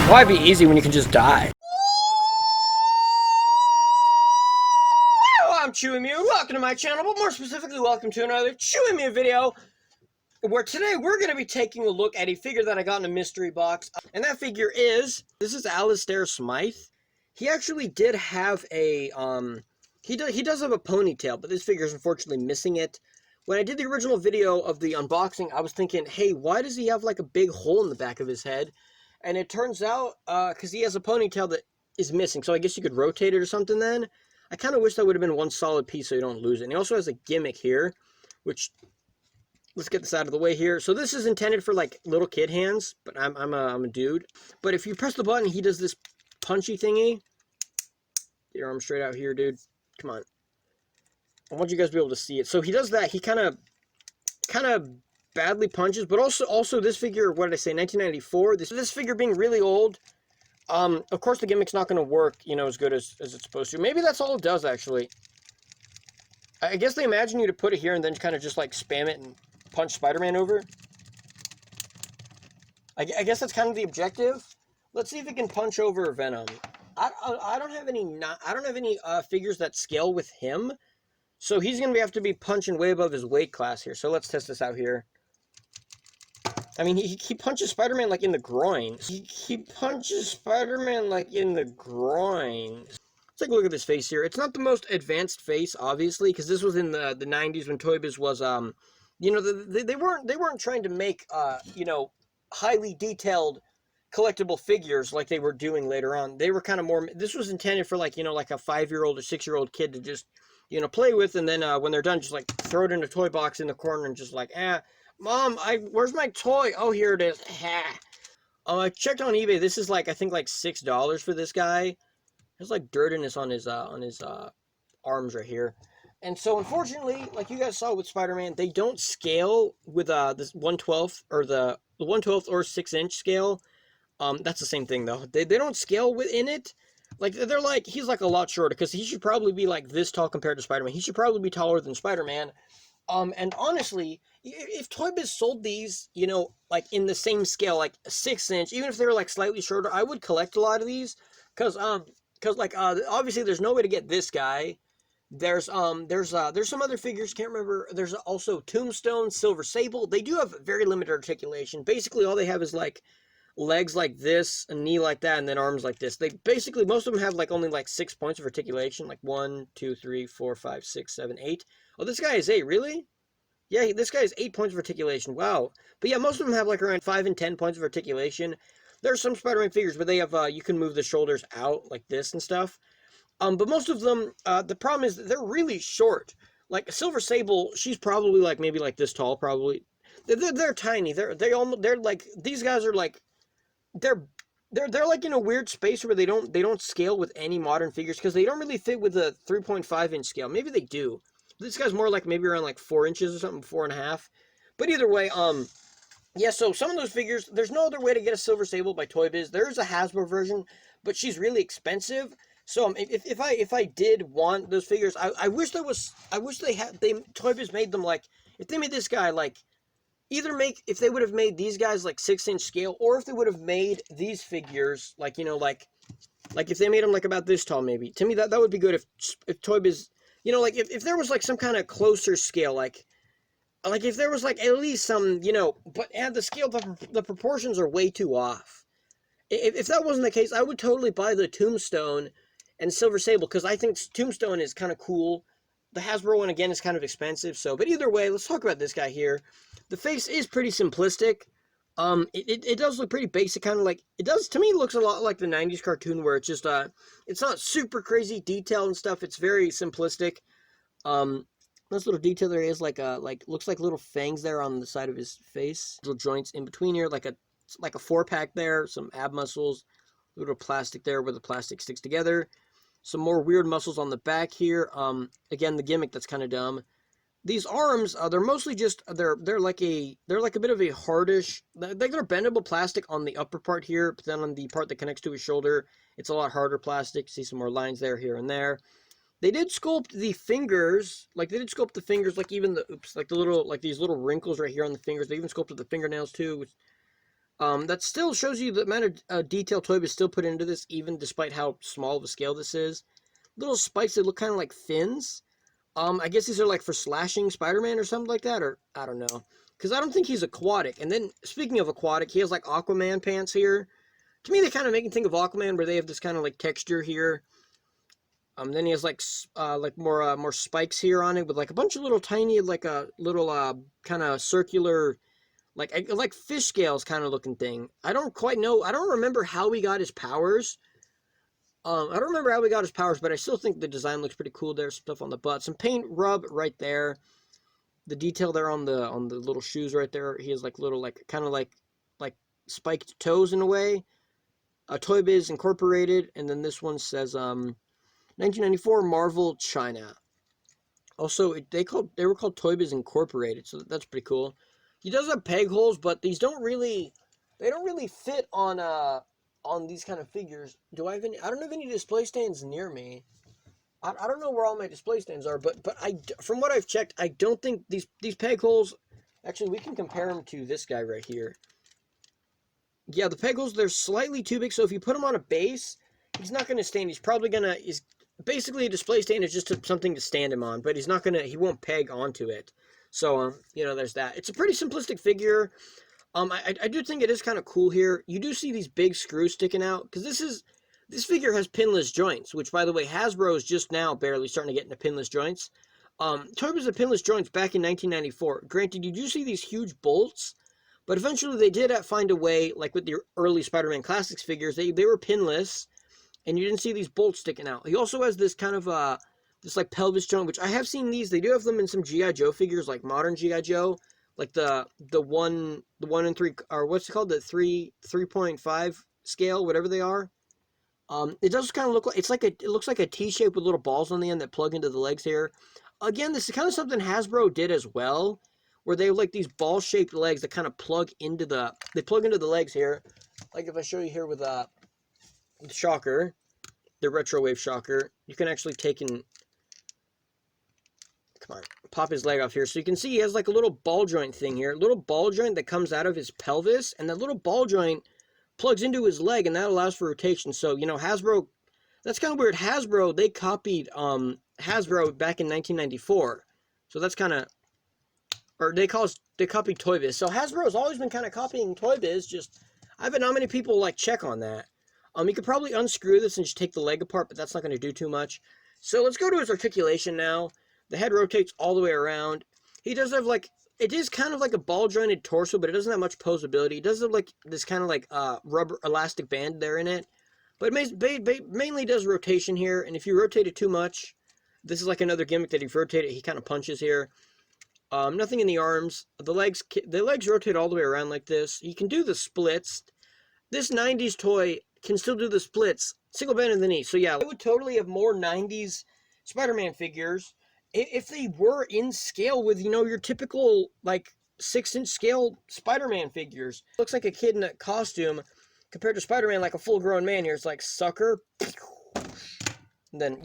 Why be easy when you can just die? Hello, I'm Chewy Mew, and welcome to my channel, but more specifically, welcome to another Chewy Mew video, where today we're going to be taking a look at a figure that I got in a mystery box, and that figure is, this is Alistair Smythe. He actually did have a, he does have a ponytail, but this figure is unfortunately missing it. When I did the original video of the unboxing, I was thinking, hey, why does he have like a big hole in the back of his head? And it turns out, because he has a ponytail that is missing, so I guess you could rotate it or something then. I kind of wish that would have been one solid piece so you don't lose it. And he also has a gimmick here, which, let's get this out of the way here. So this is intended for like little kid hands, but I'm a dude. But if you press the button, he does this punchy thingy. Get your arm straight out here, dude. Come on. I want you guys to be able to see it. So he does that. He kind of badly punches, but also this figure, what did I say, 1994? This figure being really old, of course the gimmick's not going to work, you know, as good as it's supposed to. Maybe that's all it does, actually. I guess they imagine you to put it here and then kind of just, like, spam it and punch Spider-Man over. I guess that's kind of the objective. Let's see if it can punch over Venom. I don't have any figures that scale with him, so he's going to have to be punching way above his weight class here. So let's test this out here. I mean, he punches Spider-Man, like, in the groin. He punches Spider-Man, like, in the groin. Let's take a look at this face here. It's not the most advanced face, obviously, because this was in the 90s when ToyBiz was, you know, they weren't trying to make, you know, highly detailed collectible figures like they were doing later on. They were kind of more, this was intended for, like, you know, like a 5-year-old or 6-year-old kid to just, you know, play with, and then when they're done, just, like, throw it in a toy box in the corner and just, like, Mom, where's my toy? Oh, here it is. I checked on eBay. This is like, I think like $6 for this guy. There's like dirtiness on his arms right here. And so unfortunately, like you guys saw with Spider-Man, they don't scale with this 1/12 or the 1/12 or 6-inch scale. That's the same thing though. They don't scale within it. Like they're like, he's like a lot shorter because he should probably be like this tall compared to Spider-Man. He should probably be taller than Spider-Man. And honestly, if ToyBiz sold these, you know, like in the same scale, like a 6-inch, even if they were like slightly shorter, I would collect a lot of these, cause like obviously there's no way to get this guy. There's some other figures, can't remember. There's also Tombstone, Silver Sable. They do have very limited articulation. Basically, all they have is like legs like this, a knee like that, and then arms like this. They basically, most of them have like only like 6 points of articulation, like 1, 2, 3, 4, 5, 6, 7, 8. Oh, this guy is 8, really? Yeah, this guy has 8 points of articulation. Wow. But yeah, most of them have like around 5 and 10 points of articulation. There are some Spider-Man figures where they have, you can move the shoulders out like this and stuff. But most of them, the problem is that they're really short. Like Silver Sable, she's probably like maybe like this tall, probably. They're tiny. They're like, these guys are like, they're like in a weird space where they don't scale with any modern figures because they don't really fit with the 3.5-inch scale. Maybe they do. This guy's more like maybe around like 4 inches or something, 4.5. But either way, yeah, so some of those figures, there's no other way to get a Silver Sable by ToyBiz. There is a Hasbro version, but she's really expensive. So if I did want those figures, I wish ToyBiz made them like, if they made this guy like, if they would have made these guys like 6-inch scale, or if they would have made these figures like, you know, like if they made them like about this tall, maybe. To me, that would be good if ToyBiz, you know, like if there was like some kind of closer scale, like if there was like at least some, you know, but the scale, the proportions are way too off. If that wasn't the case, I would totally buy the Tombstone and Silver Sable, because I think Tombstone is kind of cool. The Hasbro one, again, is kind of expensive. So, but either way, let's talk about this guy here. The face is pretty simplistic. It does look pretty basic, kind of like, it does, to me, looks a lot like the 90s cartoon, where it's just, it's not super crazy detail and stuff. It's very simplistic. This little detail there is like looks like little fangs there on the side of his face. Little joints in between here, like a 4-pack there, some ab muscles, a little plastic there where the plastic sticks together. Some more weird muscles on the back here. Again, the gimmick that's kind of dumb. These arms, they're mostly just, they're like a bit of a hardish, they're bendable plastic on the upper part here, but then on the part that connects to his shoulder, it's a lot harder plastic. See some more lines there, here and there. They did sculpt the fingers, like even the, like the little, like these little wrinkles right here on the fingers. They even sculpted the fingernails too, which That still shows you the amount of detail ToyBiz still put into this, even despite how small of a scale this is. Little spikes that look kind of like fins. I guess these are like for slashing Spider-Man or something like that, or I don't know. Because I don't think he's aquatic. And then, speaking of aquatic, he has like Aquaman pants here. To me, they kind of make me think of Aquaman, where they have this kind of like texture here. Then he has like more spikes here on it with like a bunch of little tiny, like a little kind of circular, like fish scales kind of looking thing. I don't quite know. I don't remember how he got his powers. I don't remember how he got his powers, but I still think the design looks pretty cool. There's stuff on the butt, some paint rub right there. The detail there on the little shoes right there. He has like little kind of like spiked toes in a way. ToyBiz Incorporated, and then this one says 1994 Marvel China. Also, they were called ToyBiz Incorporated, so that's pretty cool. He does have peg holes, but these don't really fit on these kind of figures. Do I have any? I don't have any display stands near me. I don't know where all my display stands are, but from what I've checked, I don't think these peg holes. Actually, we can compare them to this guy right here. Yeah, the peg holes, they're slightly too big, so if you put him on a base, he's not going to stand. He's probably going to, basically a display stand is just something to stand him on, but he won't peg onto it. So, there's that. It's a pretty simplistic figure. I do think it is kind of cool here. You do see these big screws sticking out, because this figure has pinless joints, which, by the way, Hasbro is just now barely starting to get into pinless joints. ToyBiz had pinless joints back in 1994. Granted, you do see these huge bolts, but eventually they did find a way, like with the early Spider-Man Classics figures, they were pinless, and you didn't see these bolts sticking out. He also has this kind of, this like pelvis joint, which I have seen these. They do have them in some G.I. Joe figures, like modern G.I. Joe, like the 1 and 3, or what's it called, the 3.5 scale, whatever they are. It does kind of look like, it looks like a T-shape with little balls on the end that plug into the legs here. Again, this is kind of something Hasbro did as well, where they have like these ball-shaped legs that kind of plug into the legs here. Like if I show you here with the shocker, the retro wave shocker, you can actually pop his leg off here. So you can see he has like a little ball joint thing here, a little ball joint that comes out of his pelvis, and that little ball joint plugs into his leg, and that allows for rotation. So, Hasbro, that's kind of weird. Hasbro, they copied Hasbro back in 1994. So that's kind of, or they copied ToyBiz. So Hasbro has always been kind of copying ToyBiz. Just, I bet not many people check on that. You could probably unscrew this and just take the leg apart, but that's not going to do too much. So let's go to his articulation now. The head rotates all the way around. He does have it is kind of like a ball jointed torso, but it doesn't have much posability. It does have this kind of rubber elastic band there in it, but it mainly does rotation here. And if you rotate it too much, this is like another gimmick that if you rotate it, he kind of punches here. Nothing in the arms. The legs rotate all the way around like this. You can do the splits. This 90s toy can still do the splits. Single bend in the knee. So yeah, I would totally have more 90s Spider-Man figures if they were in scale with, your typical, 6-inch scale Spider-Man figures. Looks like a kid in a costume compared to Spider-Man, like a full-grown man here. It's like, sucker. And then,